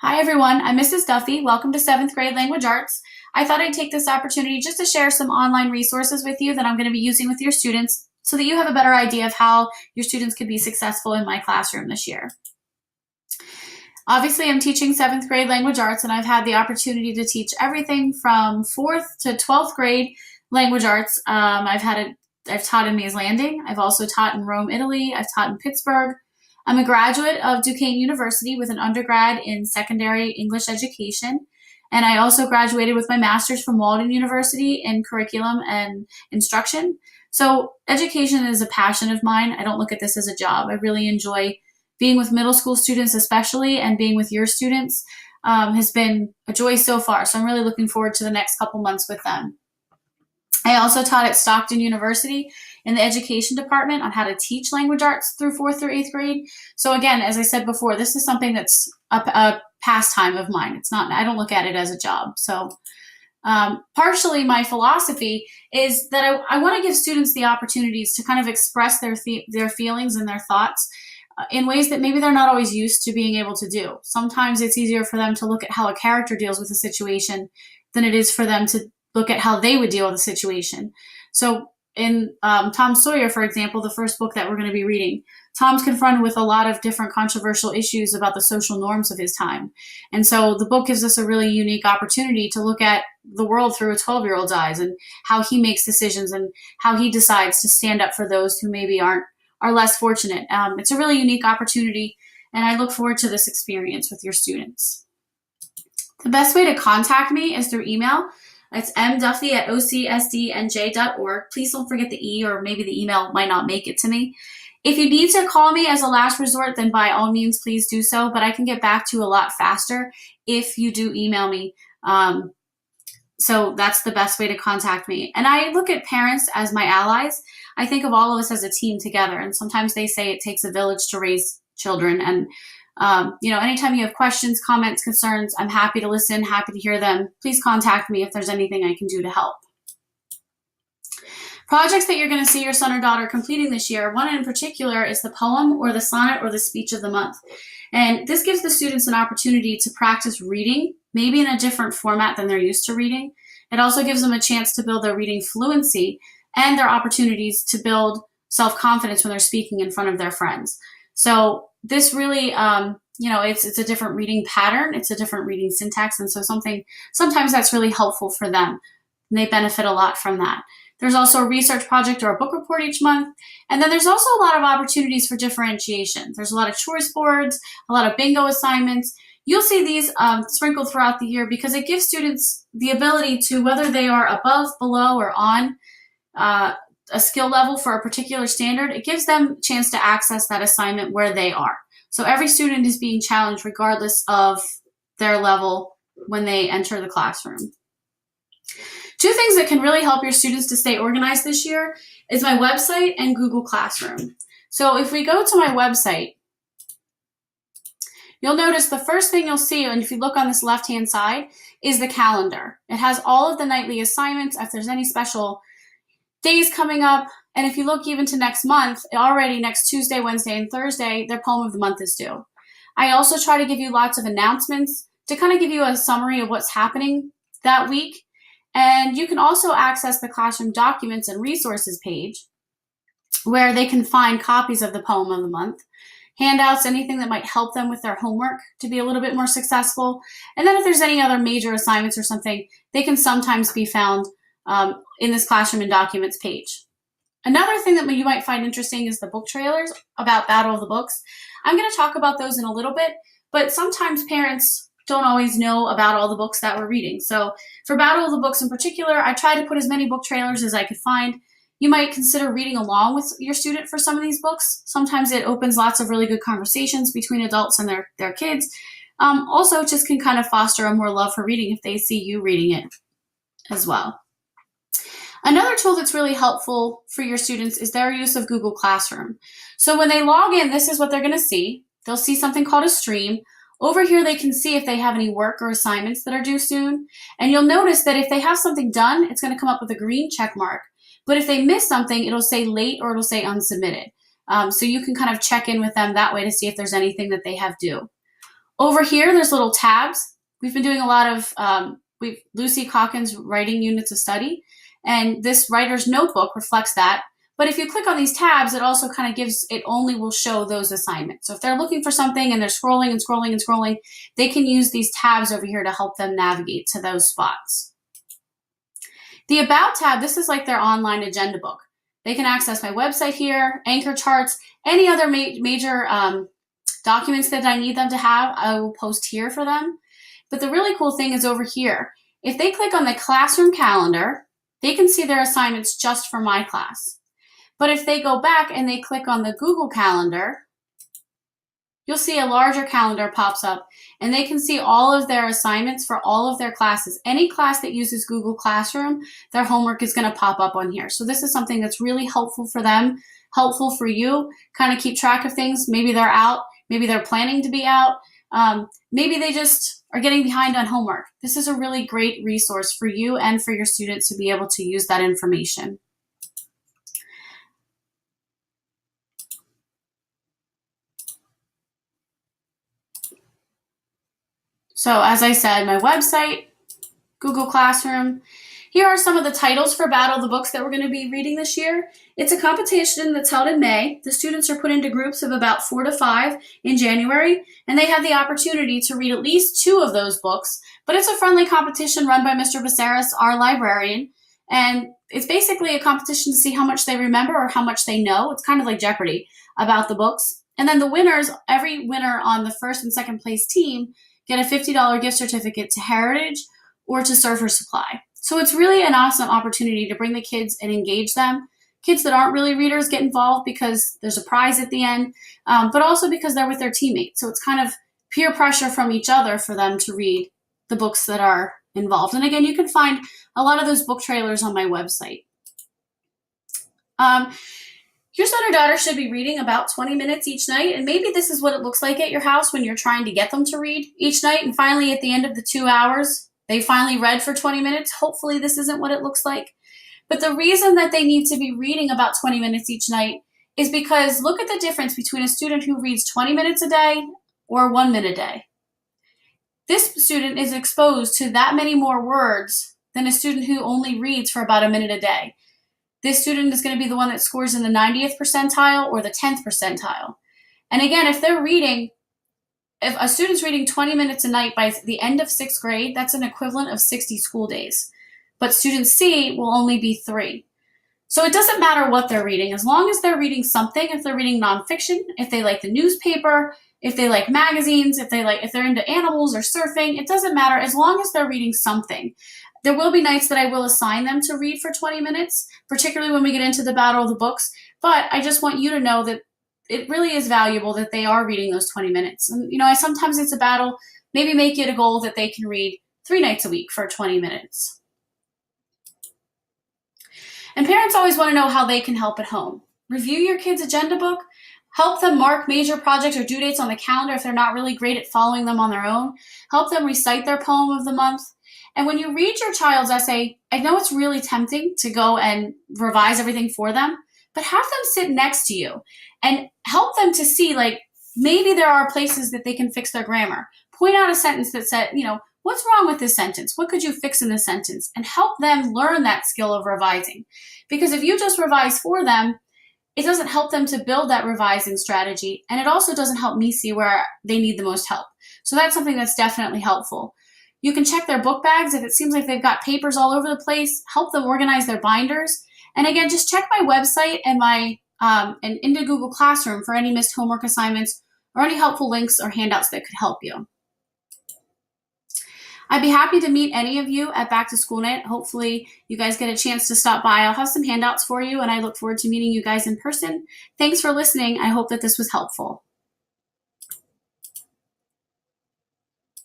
Hi everyone, I'm Mrs. Duffy. Welcome to 7th grade language arts. I thought I'd take this opportunity just to share some online resources with you that I'm going to be using with your students so that you have a better idea of how your students could be successful in my classroom this year. Obviously, I'm teaching 7th grade language arts, and I've had the opportunity to teach everything from 4th to 12th grade language arts. I've taught in Mays Landing. I've also taught in Rome, Italy. I've taught in Pittsburgh. I'm a graduate of Duquesne University with an undergrad in secondary English education. And I also graduated with my master's from Walden University in curriculum and instruction. So education is a passion of mine. I don't look at this as a job. I really enjoy being with middle school students especially, and being with your students has been a joy so far. So I'm really looking forward to the next couple months with them. I also taught at Stockton University in the education department on how to teach language arts through 4th through 8th grade. So again, as I said before, this is something that's a pastime of mine. It's not, I don't look at it as a job. So partially my philosophy is that I want to give students the opportunities to kind of express their feelings and their thoughts in ways that maybe they're not always used to being able to do. Sometimes it's easier for them to look at how a character deals with a situation than it is for them to look at how they would deal with a situation. So in Tom Sawyer, for example, the first book that we're going to be reading, Tom's confronted with a lot of different controversial issues about the social norms of his time. And so the book gives us a really unique opportunity to look at the world through a 12-year-old's eyes and how he makes decisions and how he decides to stand up for those who maybe are less fortunate. It's a really unique opportunity, and I look forward to this experience with your students. The best way to contact me is through email. It's mduffy@ocsdnj.org. Please don't forget the E, or maybe the email might not make it to me. If you need to call me as a last resort, then by all means, please do so. But I can get back to you a lot faster if you do email me. So that's the best way to contact me. And I look at parents as my allies. I think of all of us as a team together. And sometimes they say it takes a village to raise children. And anytime you have questions, comments, concerns, I'm happy to listen, happy to hear them. Please contact me if there's anything I can do to help. Projects that you're going to see your son or daughter completing this year, one in particular is the poem or the sonnet or the speech of the month. And this gives the students an opportunity to practice reading, maybe in a different format than they're used to reading. It also gives them a chance to build their reading fluency and their opportunities to build self-confidence when they're speaking in front of their friends. So this really, it's a different reading pattern. It's a different reading syntax. And so sometimes that's really helpful for them. And they benefit a lot from that. There's also a research project or a book report each month. And then there's also a lot of opportunities for differentiation. There's a lot of choice boards, a lot of bingo assignments. You'll see these sprinkled throughout the year because it gives students the ability to, whether they are above, below, or on a skill level for a particular standard, it gives them a chance to access that assignment where they are. So every student is being challenged regardless of their level when they enter the classroom. Two things that can really help your students to stay organized this year is my website and Google Classroom. So if we go to my website, you'll notice the first thing you'll see, and if you look on this left-hand side, is the calendar. It has all of the nightly assignments, if there's any special days coming up. And if you look even to next month, already next Tuesday, Wednesday, and Thursday, their poem of the month is due. I also try to give you lots of announcements to kind of give you a summary of what's happening that week. And you can also access the classroom documents and resources page where they can find copies of the poem of the month, handouts, anything that might help them with their homework to be a little bit more successful. And then if there's any other major assignments or something, they can sometimes be found in this classroom and documents page. Another thing that you might find interesting is the book trailers about Battle of the Books. I'm going to talk about those in a little bit, but sometimes parents don't always know about all the books that we're reading. So for Battle of the Books in particular, I try to put as many book trailers as I could find. You might consider reading along with your student for some of these books. Sometimes it opens lots of really good conversations between adults and their kids. Also, it just can kind of foster a more love for reading if they see you reading it as well. Another tool that's really helpful for your students is their use of Google Classroom. So when they log in, this is what they're going to see. They'll see something called a stream. Over here, they can see if they have any work or assignments that are due soon. And you'll notice that if they have something done, it's going to come up with a green check mark. But if they miss something, it'll say late or it'll say unsubmitted. So you can kind of check in with them that way to see if there's anything that they have due. Over here, there's little tabs. We've been doing a lot of Lucy Calkins writing units of study, and this writer's notebook reflects that. But if you click on these tabs, it also kind of gives, it only will show those assignments. So if they're looking for something and they're scrolling and scrolling and scrolling, they can use these tabs over here to help them navigate to those spots. The About tab, this is like their online agenda book. They can access my website here, anchor charts, any other major documents that I need them to have, I will post here for them. But the really cool thing is over here. If they click on the classroom calendar, they can see their assignments just for my class. But if they go back and they click on the Google Calendar, you'll see a larger calendar pops up, and they can see all of their assignments for all of their classes. Any class that uses Google Classroom, their homework is going to pop up on here. So this is something that's really helpful for them, helpful for you, kind of keep track of things. Maybe they're out, maybe they're planning to be out, maybe they just are getting behind on homework. This is a really great resource for you and for your students to be able to use that information. So as I said, my website, Google Classroom. Here are some of the titles for Battle of the Books that we're going to be reading this year. It's a competition that's held in May. The students are put into groups of about 4 to 5 in January, and they have the opportunity to read at least 2 of those books. But it's a friendly competition run by Mr. Viserys, our librarian, and it's basically a competition to see how much they remember or how much they know. It's kind of like Jeopardy about the books. And then the winners, every winner on the first and second place team, get a $50 gift certificate to Heritage or to Surfer Supply. So it's really an awesome opportunity to bring the kids and engage them. Kids that aren't really readers get involved because there's a prize at the end, but also because they're with their teammates. So it's kind of peer pressure from each other for them to read the books that are involved. And again, you can find a lot of those book trailers on my website. Your son or daughter should be reading about 20 minutes each night, and maybe this is what it looks like at your house when you're trying to get them to read each night, and finally at the end of the 2 hours, they finally read for 20 minutes. Hopefully this isn't what it looks like. But the reason that they need to be reading about 20 minutes each night is because look at the difference between a student who reads 20 minutes a day or 1 minute a day. This student is exposed to that many more words than a student who only reads for about a minute a day. This student is going to be the one that scores in the 90th percentile or the 10th percentile. And again, if a student's reading 20 minutes a night by the end of 6th grade, that's an equivalent of 60 school days. But student C will only be 3. So it doesn't matter what they're reading, as long as they're reading something, if they're reading nonfiction, if they like the newspaper, if they like magazines, if they're into animals or surfing, it doesn't matter as long as they're reading something. There will be nights that I will assign them to read for 20 minutes, particularly when we get into the Battle of the Books. But I just want you to know that it really is valuable that they are reading those 20 minutes. And, sometimes it's a battle. Maybe make it a goal that they can read 3 nights a week for 20 minutes. And parents always want to know how they can help at home. Review your kids' agenda book. Help them mark major projects or due dates on the calendar if they're not really great at following them on their own. Help them recite their poem of the month. And when you read your child's essay, I know it's really tempting to go and revise everything for them, but have them sit next to you and help them to see, maybe there are places that they can fix their grammar. Point out a sentence that said, what's wrong with this sentence? What could you fix in this sentence? And help them learn that skill of revising. Because if you just revise for them, it doesn't help them to build that revising strategy. And it also doesn't help me see where they need the most help. So that's something that's definitely helpful. You can check their book bags. If it seems like they've got papers all over the place, help them organize their binders. And again, just check my website and and into Google Classroom for any missed homework assignments or any helpful links or handouts that could help you. I'd be happy to meet any of you at Back to School Night. Hopefully you guys get a chance to stop by. I'll have some handouts for you, and I look forward to meeting you guys in person. Thanks for listening. I hope that this was helpful.